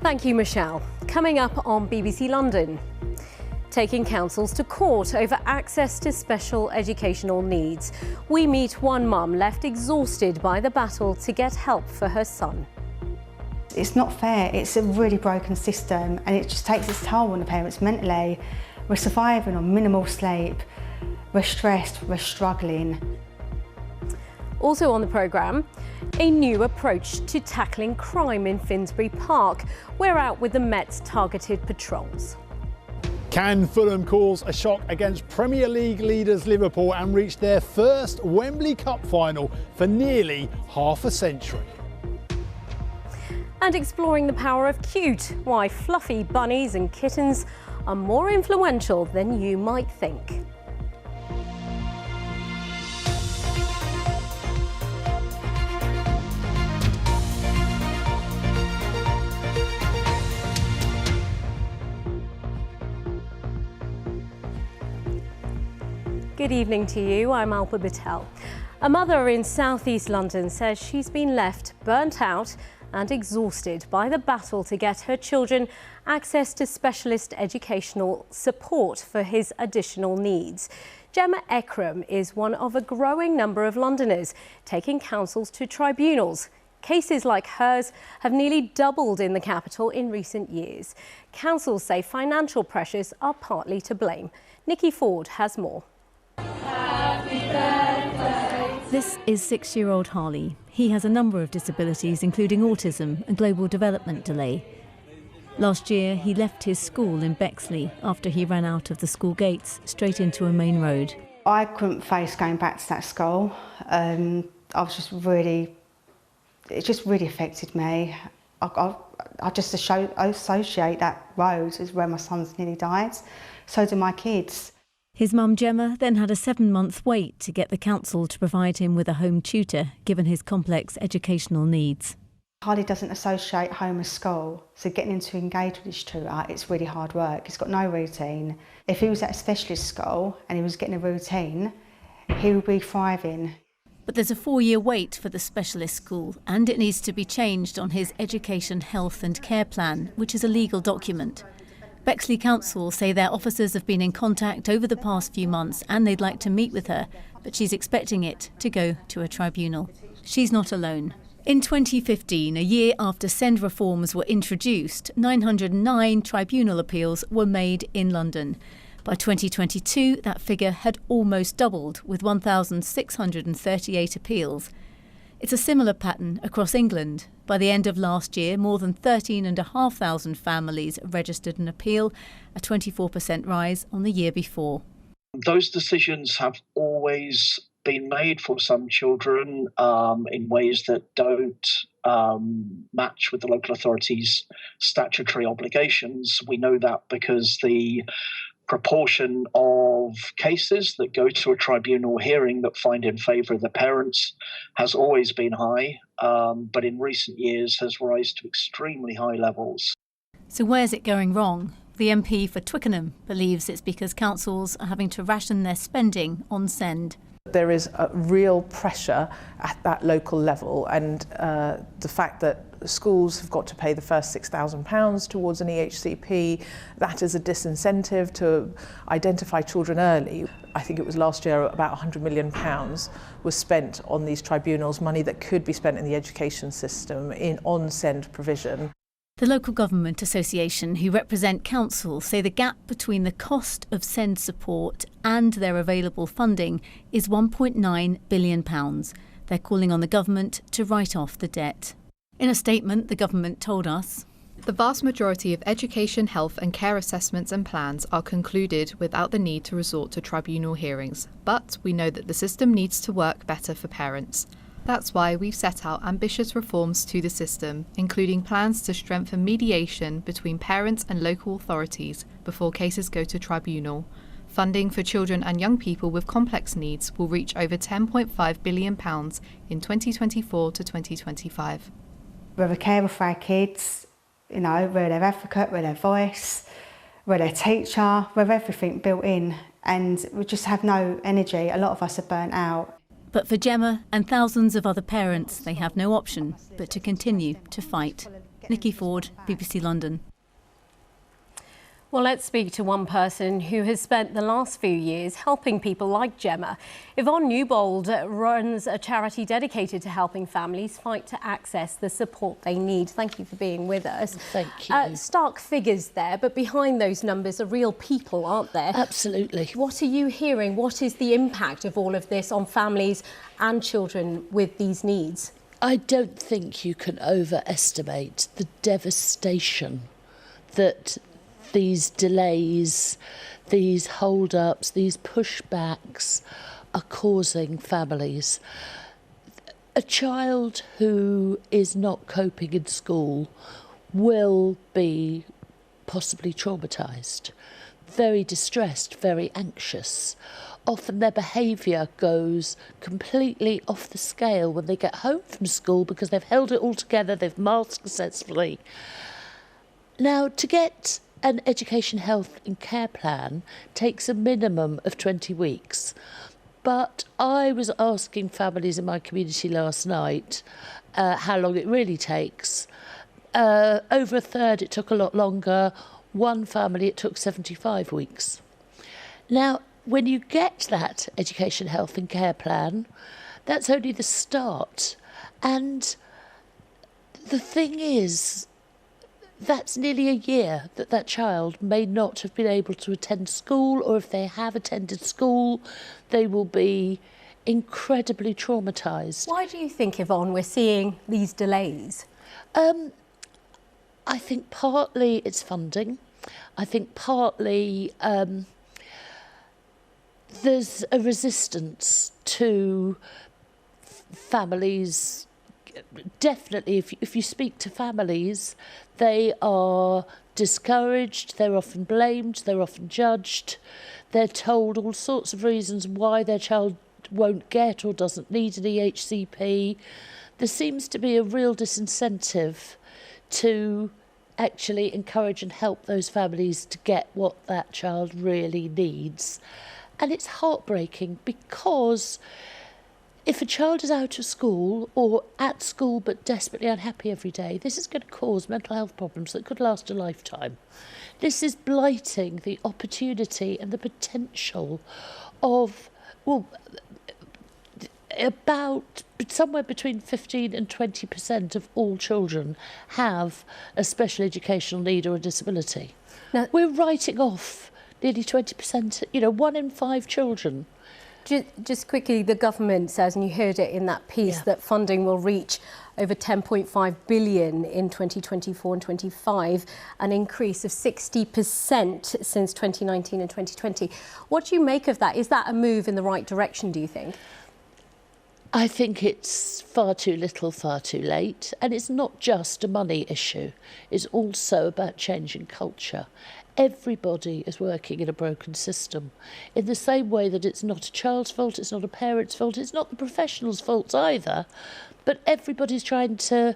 Thank you, Michelle. Coming up on BBC London, taking councils to court over access to special educational needs. We meet one mum left exhausted by the battle to get help for her son. It's not fair. It's a really broken system and it just takes its toll on the parents mentally. We're surviving on minimal sleep. We're stressed, we're struggling. Also on the programme, a new approach to tackling crime in Finsbury Park. We're out with the Met's targeted patrols. Can Fulham cause a shock against Premier League leaders Liverpool and reach their first Wembley Cup final for nearly half a century? And exploring the power of cute, why fluffy bunnies and kittens are more influential than you might think. Good evening to you, I'm Alpa Bittel. A mother in southeast London says she's been left burnt out and exhausted by the battle to get her children access to specialist educational support for his additional needs. Gemma Ekram is one of a growing number of Londoners taking councils to tribunals. Cases like hers have nearly doubled in the capital in recent years. Councils say financial pressures are partly to blame. Nikki Ford has more. This is 6-year-old Harley. He has a number of disabilities, including autism and global development delay. Last year, he left his school in Bexley after he ran out of the school gates straight into a main road. I couldn't face going back to that school. It just really affected me. I just associate that road as where my son's nearly died. So do my kids. His mum Gemma then had a 7-month wait to get the council to provide him with a home tutor, given his complex educational needs. Harley doesn't associate home as school, so getting him to engage with his tutor, it's really hard work. He's got no routine. If he was at a specialist school and he was getting a routine, he would be thriving. But there's a 4-year wait for the specialist school, and it needs to be changed on his education, health and care plan, which is a legal document. Bexley Council say their officers have been in contact over the past few months and they'd like to meet with her, but she's expecting it to go to a tribunal. She's not alone. In 2015, a year after SEND reforms were introduced, 909 tribunal appeals were made in London. By 2022, that figure had almost doubled, with 1,638 appeals. It's a similar pattern across England. By the end of last year, more than 13,500 families registered an appeal, a 24% rise on the year before. Those decisions have always been made for some children in ways that don't match with the local authorities' statutory obligations. We know that because the proportion of cases that go to a tribunal hearing that find in favour of the parents has always been high, but in recent years has risen to extremely high levels. So where's it going wrong? The MP for Twickenham believes it's because councils are having to ration their spending on SEND. There is a real pressure at that local level, and the fact that schools have got to pay the first £6,000 towards an EHCP, that is a disincentive to identify children early. I think it was last year about £100 million was spent on these tribunals, money that could be spent in the education system on SEND provision. The local government association who represent councils say the gap between the cost of SEND support and their available funding is £1.9 billion. They're calling on the government to write off the debt. In a statement, the government told us, "The vast majority of education, health and care assessments and plans are concluded without the need to resort to tribunal hearings, but we know that the system needs to work better for parents. That's why we've set out ambitious reforms to the system, including plans to strengthen mediation between parents and local authorities before cases go to tribunal. Funding for children and young people with complex needs will reach over £10.5 billion in 2024 to 2025. We're a carer for our kids, we're their advocate, we're their voice, we're their teacher, we're everything built in, and we just have no energy. A lot of us are burnt out. But for Gemma and thousands of other parents, they have no option but to continue to fight. Nikki Ford, BBC London. Well, let's speak to one person who has spent the last few years helping people like Gemma. Yvonne Newbold runs a charity dedicated to helping families fight to access the support they need. Thank you for being with us. Thank you. Stark figures there, but behind those numbers are real people, aren't there? Absolutely. What are you hearing? What is the impact of all of this on families and children with these needs? I don't think you can overestimate the devastation that these delays, these hold-ups, these pushbacks are causing families. A child who is not coping in school will be possibly traumatised, very distressed, very anxious. Often their behaviour goes completely off the scale when they get home from school because they've held it all together, they've masked successfully. Now, to get an education, health and care plan takes a minimum of 20 weeks. But I was asking families in my community last night how long it really takes. Over a third, it took a lot longer. One family, it took 75 weeks. Now, when you get that education, health and care plan, that's only the start. And the thing is, that's nearly a year that that child may not have been able to attend school, or if they have attended school, they will be incredibly traumatised. Why do you think, Yvonne, we're seeing these delays? I think partly it's funding. I think partly there's a resistance to families. Definitely, if you speak to families, they are discouraged, they're often blamed, they're often judged, they're told all sorts of reasons why their child won't get or doesn't need an EHCP. There seems to be a real disincentive to actually encourage and help those families to get what that child really needs. And it's heartbreaking because if a child is out of school or at school but desperately unhappy every day, this is going to cause mental health problems that could last a lifetime. This is blighting the opportunity and the potential of, well, about somewhere between 15 and 20% of all children have a special educational need or a disability. Now, we're writing off nearly 20%, 1 in 5 children. Just quickly, the government says, and you heard it in that piece, that funding will reach over 10.5 billion in 2024 and 25, an increase of 60% since 2019 and 2020. What do you make of that? Is that a move in the right direction, do you think? I think it's far too little, far too late. And it's not just a money issue. It's also about changing culture. Everybody is working in a broken system. In the same way that it's not a child's fault, it's not a parent's fault, it's not the professional's fault either. But everybody's trying to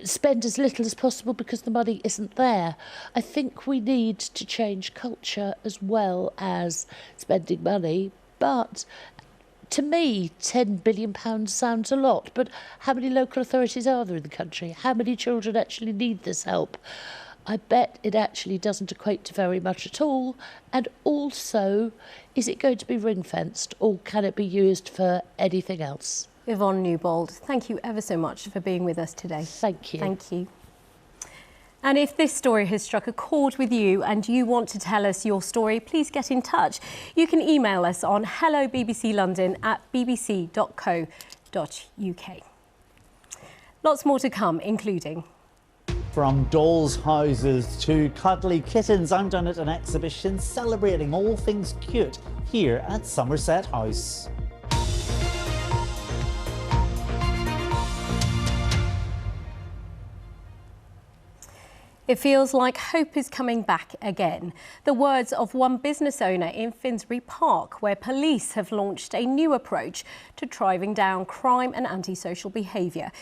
spend as little as possible because the money isn't there. I think we need to change culture as well as spending money. But to me, £10 billion sounds a lot. But how many local authorities are there in the country? How many children actually need this help? I bet it actually doesn't equate to very much at all. And also, is it going to be ring-fenced or can it be used for anything else? Yvonne Newbold, thank you ever so much for being with us today. Thank you. Thank you. And if this story has struck a chord with you and you want to tell us your story, please get in touch. You can email us on hellobbclondon@bbc.co.uk. Lots more to come, including... From dolls' houses to cuddly kittens, I'm done at an exhibition celebrating all things cute here at Somerset House. It feels like hope is coming back again. The words of one business owner in Finsbury Park, where police have launched a new approach to driving down crime and antisocial behaviour.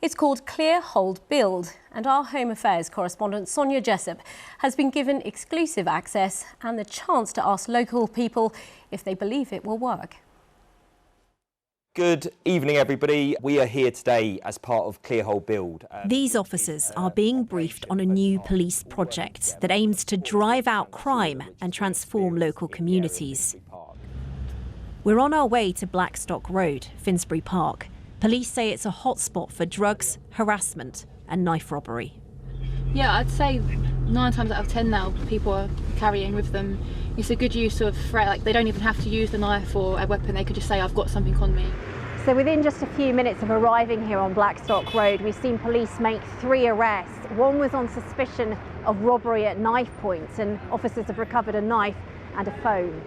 It's called Clear, Hold, Build, and our Home Affairs correspondent Sonia Jessup has been given exclusive access and the chance to ask local people if they believe it will work. Good evening, everybody. We are here today as part of Clearhold Build. These officers are being briefed on a new police project that aims to drive out crime and transform local communities. We're on our way to Blackstock Road, Finsbury Park. Police say it's a hotspot for drugs, harassment and knife robbery. Yeah, I'd say 9 times out of 10 now people are carrying with them. It's a good use of threat, like they don't even have to use the knife or a weapon, they could just say I've got something on me. So within just a few minutes of arriving here on Blackstock Road, we've seen police make 3 arrests. One was on suspicion of robbery at knife points, and officers have recovered a knife and a phone.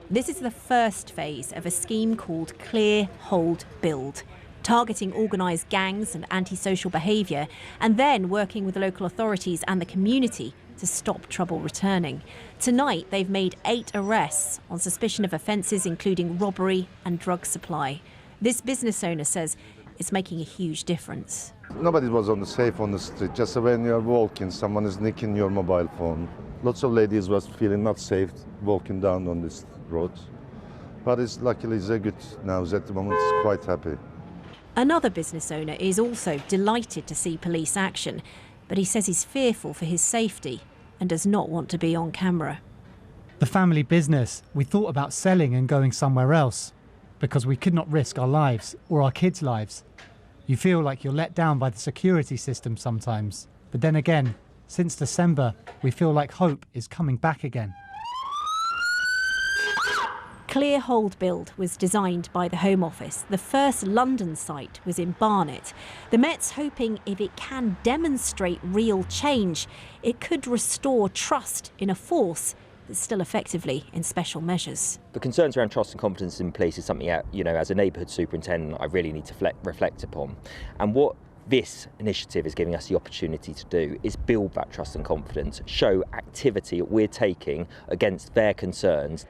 This is the first phase of a scheme called Clear, Hold, Build, targeting organised gangs and antisocial behaviour, and then working with the local authorities and the community to stop trouble returning. Tonight, they've made 8 arrests on suspicion of offences including robbery and drug supply. This business owner says it's making a huge difference. Nobody was safe on the street. Just when you're walking, someone is nicking your mobile phone. Lots of ladies was feeling not safe walking down on this road. But luckily it's good now. At the moment, it's quite happy. Another business owner is also delighted to see police action, but he says he's fearful for his safety and does not want to be on camera. The family business, we thought about selling and going somewhere else because we could not risk our lives or our kids' lives. You feel like you're let down by the security system sometimes. But then again, since December, we feel like hope is coming back again. Clear Hold Build was designed by the Home Office. The first London site was in Barnet. The Met's hoping if it can demonstrate real change, it could restore trust in a force that's still effectively in special measures. The concerns around trust and confidence in police is something, as a neighbourhood superintendent, I really need to reflect upon. And what this initiative is giving us the opportunity to do is build that trust and confidence, show activity that we're taking against their concerns.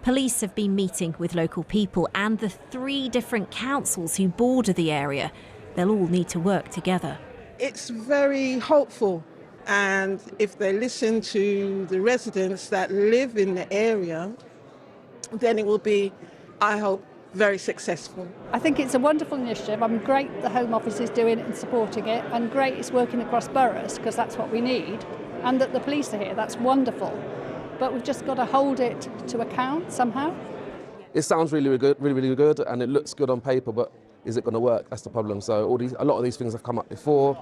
Police have been meeting with local people and the 3 different councils who border the area. They'll all need to work together. It's very hopeful, and if they listen to the residents that live in the area, then it will be, I hope, very successful. I think it's a wonderful initiative. I'm great the Home Office is doing it and supporting it, and great it's working across boroughs because that's what we need, and that the police are here, that's wonderful. But we've just got to hold it to account somehow. It sounds really good, really good, and it looks good on paper, but is it going to work? That's the problem. So a lot of these things have come up before.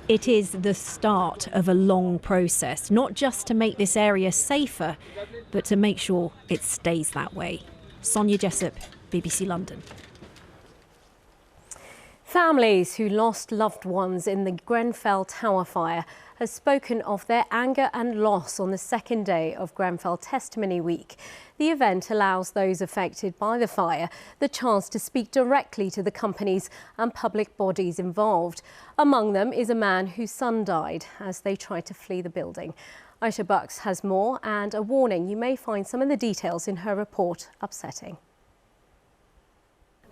It is the start of a long process, not just to make this area safer, but to make sure it stays that way. Sonia Jessup, BBC London. Families who lost loved ones in the Grenfell Tower fire has spoken of their anger and loss on the second day of Grenfell Testimony Week. The event allows those affected by the fire the chance to speak directly to the companies and public bodies involved. Among them is a man whose son died as they tried to flee the building. Aisha Bucks has more, and a warning: you may find some of the details in her report upsetting.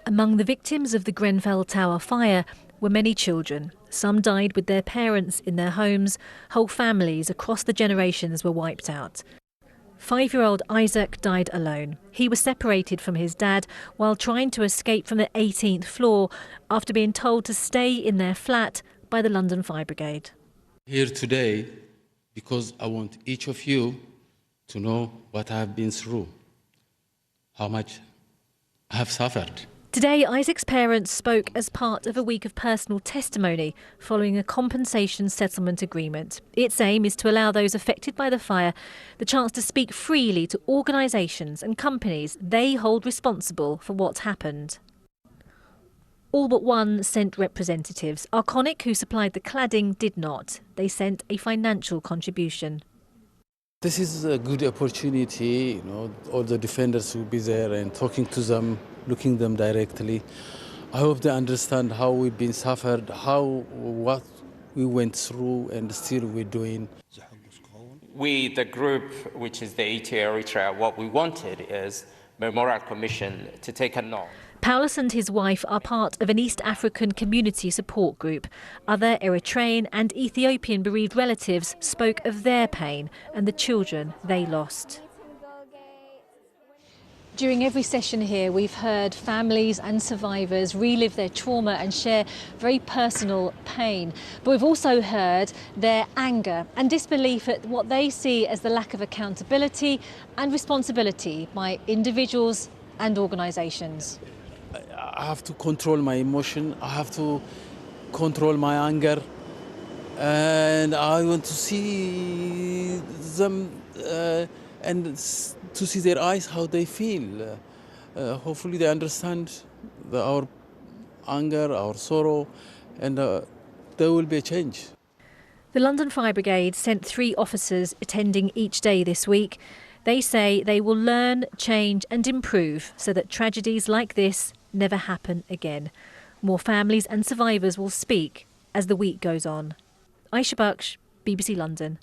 Among the victims of the Grenfell Tower fire were many children. Some died with their parents in their homes. Whole families across the generations were wiped out. 5-year-old Isaac died alone. He was separated from his dad while trying to escape from the 18th floor after being told to stay in their flat by the London Fire Brigade. Here today because I want each of you to know what I have been through, how much I have suffered. Today, Isaac's parents spoke as part of a week of personal testimony following a compensation settlement agreement. Its aim is to allow those affected by the fire the chance to speak freely to organisations and companies they hold responsible for what's happened. All but one sent representatives. Arconic, who supplied the cladding, did not. They sent a financial contribution. This is a good opportunity, all the defenders will be there and talking to them, looking them directly. I hope they understand how we've been suffered, what we went through and still we're doing. We, the group, which is the ETA Eritrea, what we wanted is Memorial Commission to take a note. Paulus and his wife are part of an East African community support group. Other Eritrean and Ethiopian bereaved relatives spoke of their pain and the children they lost. During every session here, we've heard families and survivors relive their trauma and share very personal pain. But we've also heard their anger and disbelief at what they see as the lack of accountability and responsibility by individuals and organisations. I have to control my emotion. I have to control my anger. And I want to see them and to see their eyes, how they feel. Hopefully they understand our anger, our sorrow, and there will be a change. The London Fire Brigade sent 3 officers attending each day this week. They say they will learn, change and improve so that tragedies like this never happen again. More families and survivors will speak as the week goes on. Aisha Baksh, BBC London.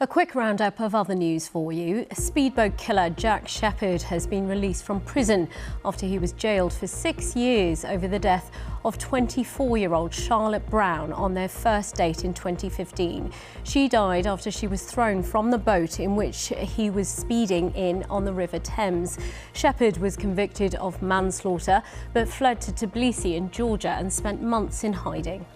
A quick roundup of other news for you. Speedboat killer Jack Shepherd has been released from prison after he was jailed for 6 years over the death of 24-year-old Charlotte Brown on their first date in 2015. She died after she was thrown from the boat in which he was speeding in on the River Thames. Shepherd was convicted of manslaughter but fled to Tbilisi in Georgia and spent months in hiding.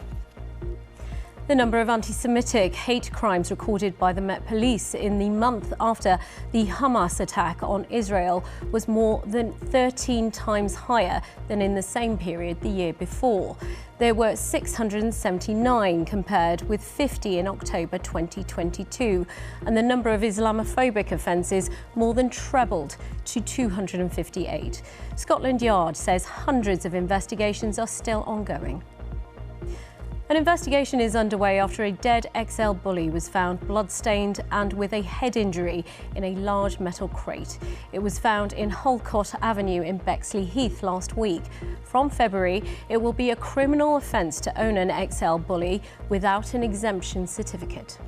The number of anti-Semitic hate crimes recorded by the Met Police in the month after the Hamas attack on Israel was more than 13 times higher than in the same period the year before. There were 679 compared with 50 in October 2022, and the number of Islamophobic offences more than trebled to 258. Scotland Yard says hundreds of investigations are still ongoing. An investigation is underway after a dead XL bully was found blood-stained and with a head injury in a large metal crate. It was found in Holcott Avenue in Bexley Heath last week. From February, it will be a criminal offence to own an XL bully without an exemption certificate.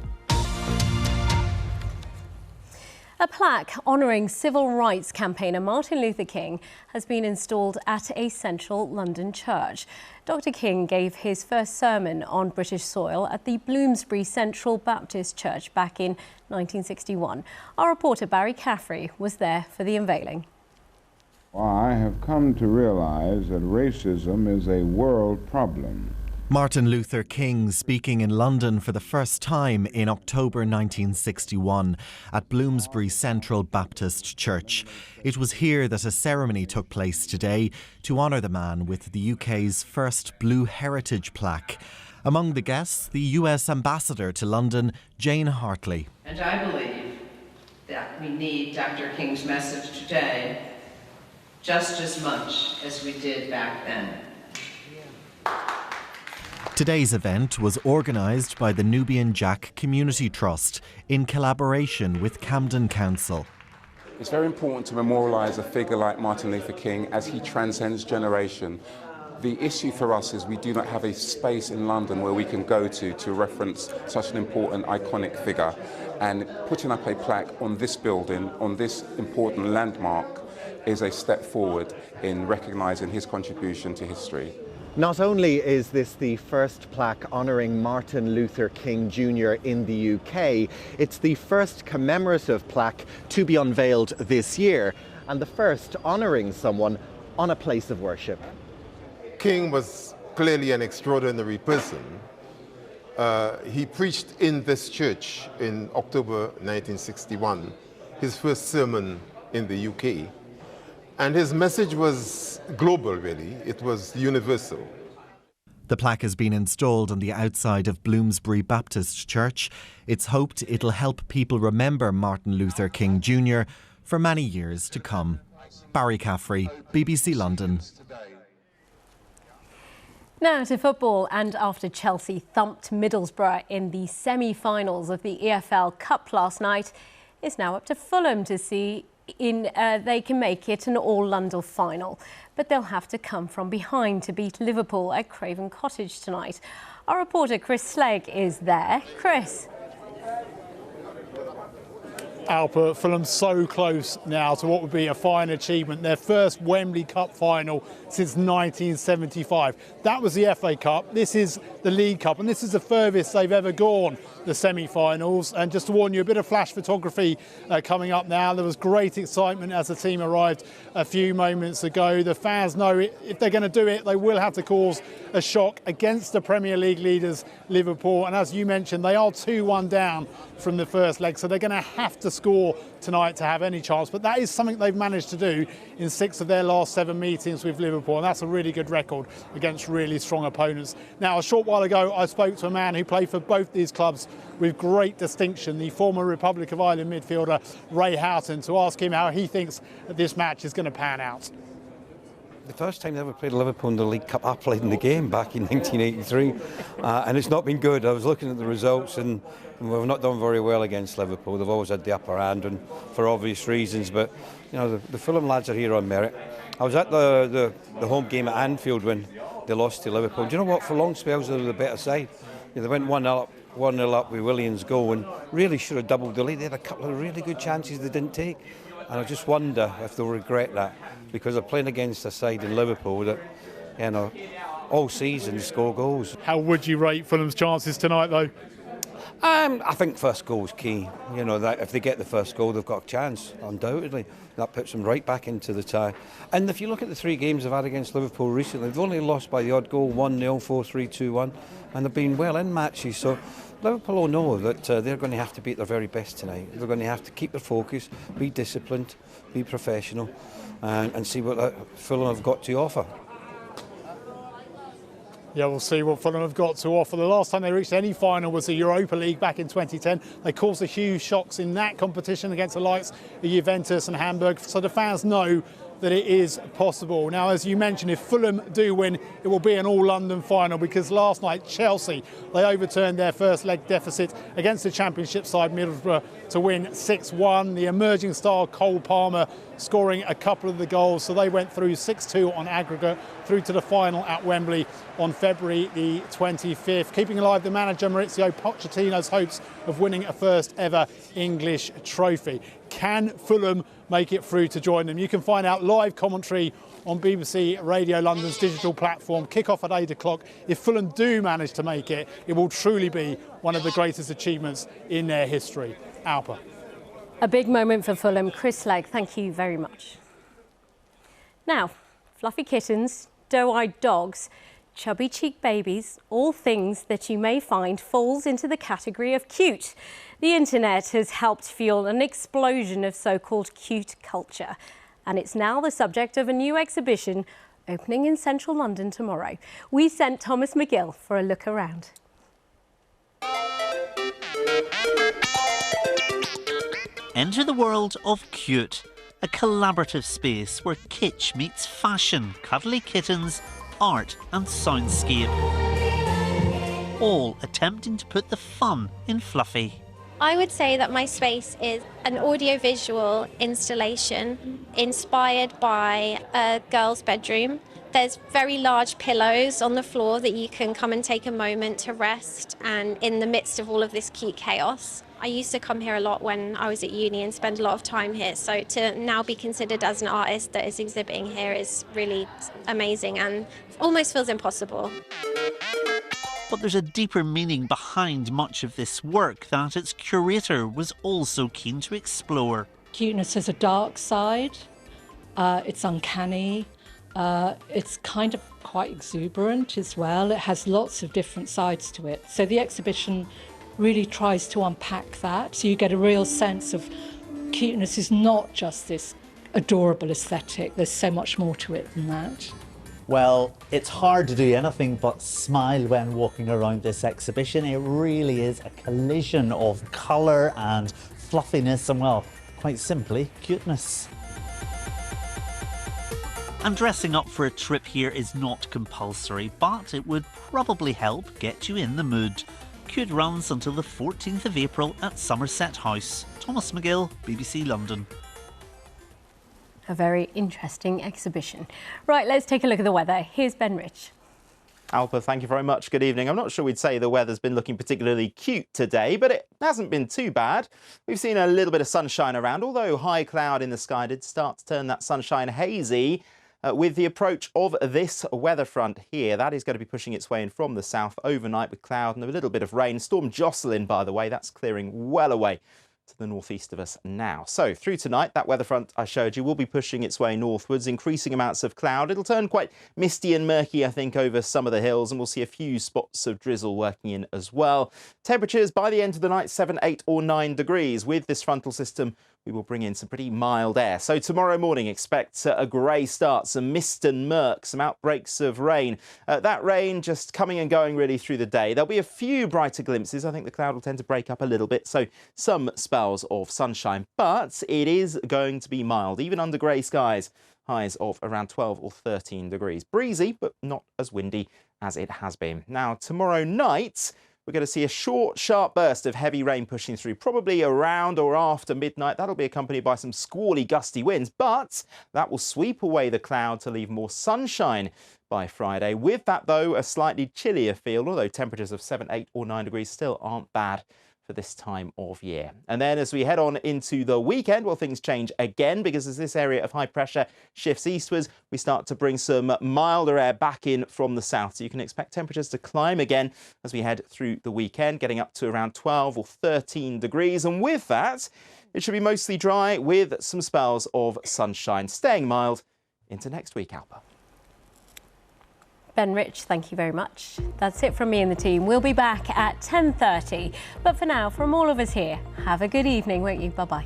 A plaque honouring civil rights campaigner Martin Luther King has been installed at a central London church. Dr. King gave his first sermon on British soil at the Bloomsbury Central Baptist Church back in 1961. Our reporter Barry Caffrey was there for the unveiling. Well, I have come to realise that racism is a world problem. Martin Luther King speaking in London for the first time in October 1961 at Bloomsbury Central Baptist Church. It was here that a ceremony took place today to honour the man with the UK's first Blue Heritage plaque. Among the guests, the US Ambassador to London, Jane Hartley. And I believe that we need Dr. King's message today just as much as we did back then. Today's event was organised by the Nubian Jack Community Trust in collaboration with Camden Council. It's very important to memorialise a figure like Martin Luther King as he transcends generation. The issue for us is we do not have a space in London where we can go to reference such an important, iconic figure. And putting up a plaque on this building, on this important landmark, is a step forward in recognising his contribution to history. Not only is this the first plaque honouring Martin Luther King Jr. in the UK, it's the first commemorative plaque to be unveiled this year, and the first honouring someone on a place of worship. King was clearly an extraordinary person. He preached in this church in October 1961, his first sermon in the UK. And his message was global, really. It was universal. The plaque has been installed on the outside of Bloomsbury Baptist Church. It's hoped it'll help people remember Martin Luther King Jr. for many years to come. Barry Caffrey, BBC London. Now to football, and after Chelsea thumped Middlesbrough in the semi-finals of the EFL Cup last night, it's now up to Fulham to see they can make it an all-London final. But they'll have to come from behind to beat Liverpool at Craven Cottage tonight. Our reporter Chris Slegg is there. Chris. Alpert, Fulham so close now to what would be a fine achievement, their first Wembley Cup final since 1975. That was the FA Cup, this is the League Cup, and this is the furthest they've ever gone, the semi-finals. And just to warn you, a bit of flash photography coming up now. There was great excitement as the team arrived a few moments ago. The fans know if they're going to do it, they will have to cause a shock against the Premier League leaders, Liverpool. And as you mentioned, they are 2-1 down from the first leg, so they're going to have to score tonight to have any chance. But that is something they've managed to do in 6 of their last 7 meetings with Liverpool, and that's a really good record against really strong opponents. Now, a short while ago, I spoke to a man who played for both these clubs with great distinction, the former Republic of Ireland midfielder Ray Houghton, to ask him how he thinks that this match is going to pan out. The first time they ever played Liverpool in the League Cup, I played in the game back in 1983, and it's not been good. I was looking at the results, and we've not done very well against Liverpool. They've always had the upper hand, and for obvious reasons. But you know, the Fulham lads are here on merit. I was at the home game at Anfield when they lost to Liverpool. Do you know what? For long spells, they were the better side. They went 1-0 up with Williams' goal, and really should have doubled the lead. They had a couple of really good chances they didn't take. And I just wonder if they'll regret that, because they're playing against a side in Liverpool that, you know, all season score goals. How would you rate Fulham's chances tonight, though? I think first goal is key. You know, that if they get the first goal, they've got a chance, undoubtedly. That puts them right back into the tie. And if you look at the 3 games they've had against Liverpool recently, they've only lost by the odd goal, 1-0, 4-3, 2-1, and they've been well in matches. So Liverpool will know that they're going to have to be at their very best tonight. They're going to have to keep their focus, be disciplined, be professional, and see what Fulham have got to offer. Yeah, we'll see what Fulham have got to offer. The last time they reached any final was the Europa League back in 2010. They caused a huge shocks in that competition against the likes of Juventus and Hamburg. So the fans know that it is possible. Now, as you mentioned, if Fulham do win, it will be an all-London final, because last night Chelsea, they overturned their first leg deficit against the Championship side Middlesbrough to win 6-1. The emerging star Cole Palmer scoring a couple of the goals, so they went through 6-2 on aggregate through to the final at Wembley on February the 25th, keeping alive the manager Maurizio Pochettino's hopes of winning a first ever English trophy. Can Fulham make it through to join them? You can find out live commentary on BBC Radio London's digital platform. Kick-off at 8 o'clock. If Fulham do manage to make it, it will truly be one of the greatest achievements in their history. Alpa. A big moment for Fulham. Chris Legg, thank you very much. Now, fluffy kittens, doe-eyed dogs, chubby cheek babies, all things that you may find falls into the category of cute. The internet has helped fuel an explosion of so-called cute culture, and it's now the subject of a new exhibition opening in central London tomorrow. We sent Thomas McGill for a look around. Enter the world of Cute, a collaborative space where kitsch meets fashion, cuddly kittens, art and soundscape. All attempting to put the fun in Fluffy. I would say that my space is an audiovisual installation inspired by a girl's bedroom. There's very large pillows on the floor that you can come and take a moment to rest, and in the midst of all of this cute chaos. I used to come here a lot when I was at uni and spend a lot of time here, so to now be considered as an artist that is exhibiting here is really amazing and almost feels impossible. But there's a deeper meaning behind much of this work that its curator was also keen to explore. Cuteness has a dark side, it's uncanny, it's kind of quite exuberant as well. It has lots of different sides to it. So the exhibition really tries to unpack that, so you get a real sense of cuteness is not just this adorable aesthetic. There's so much more to it than that. Well, it's hard to do anything but smile when walking around this exhibition. It really is a collision of colour and fluffiness and, well, quite simply, cuteness. And dressing up for a trip here is not compulsory, but it would probably help get you in the mood. Cute runs until the 14th of April at Somerset House. Thomas McGill, BBC London. A very interesting exhibition. Right, let's take a look at the weather. Here's Ben Rich. Alpa, thank you very much. Good evening. I'm not sure we'd say the weather's been looking particularly cute today, but it hasn't been too bad. We've seen a little bit of sunshine around, although high cloud in the sky did start to turn that sunshine hazy with the approach of this weather front here. That is going to be pushing its way in from the south overnight with cloud and a little bit of rain. Storm Jocelyn, by the way, that's clearing well away to the northeast of us now. So through tonight, that weather front I showed you will be pushing its way northwards, increasing amounts of cloud. It'll turn quite misty and murky, I think, over some of the hills, and we'll see a few spots of drizzle working in as well. Temperatures by the end of the night, 7, 8 or 9 degrees. With this frontal system, we will bring in some pretty mild air. So tomorrow morning, expect a grey start, some mist and murk, some outbreaks of rain. That rain just coming and going really through the day. There'll be a few brighter glimpses. I think the cloud will tend to break up a little bit, so some spells of sunshine. But it is going to be mild, even under grey skies. Highs of around 12 or 13 degrees. Breezy, but not as windy as it has been. Now, tomorrow night, we're going to see a short, sharp burst of heavy rain pushing through, probably around or after midnight. That'll be accompanied by some squally, gusty winds, but that will sweep away the cloud to leave more sunshine by Friday. With that, though, a slightly chillier feel, although temperatures of 7, 8 or 9 degrees still aren't bad for this time of year. And then as we head on into the weekend, well, things change again, because as this area of high pressure shifts eastwards, we start to bring some milder air back in from the south. So you can expect temperatures to climb again as we head through the weekend, getting up to around 12 or 13 degrees. And with that, it should be mostly dry with some spells of sunshine, staying mild into next week, Alpa. Ben Rich, thank you very much. That's it from me and the team. We'll be back at 10:30. But for now, from all of us here, have a good evening, won't you? Bye-bye.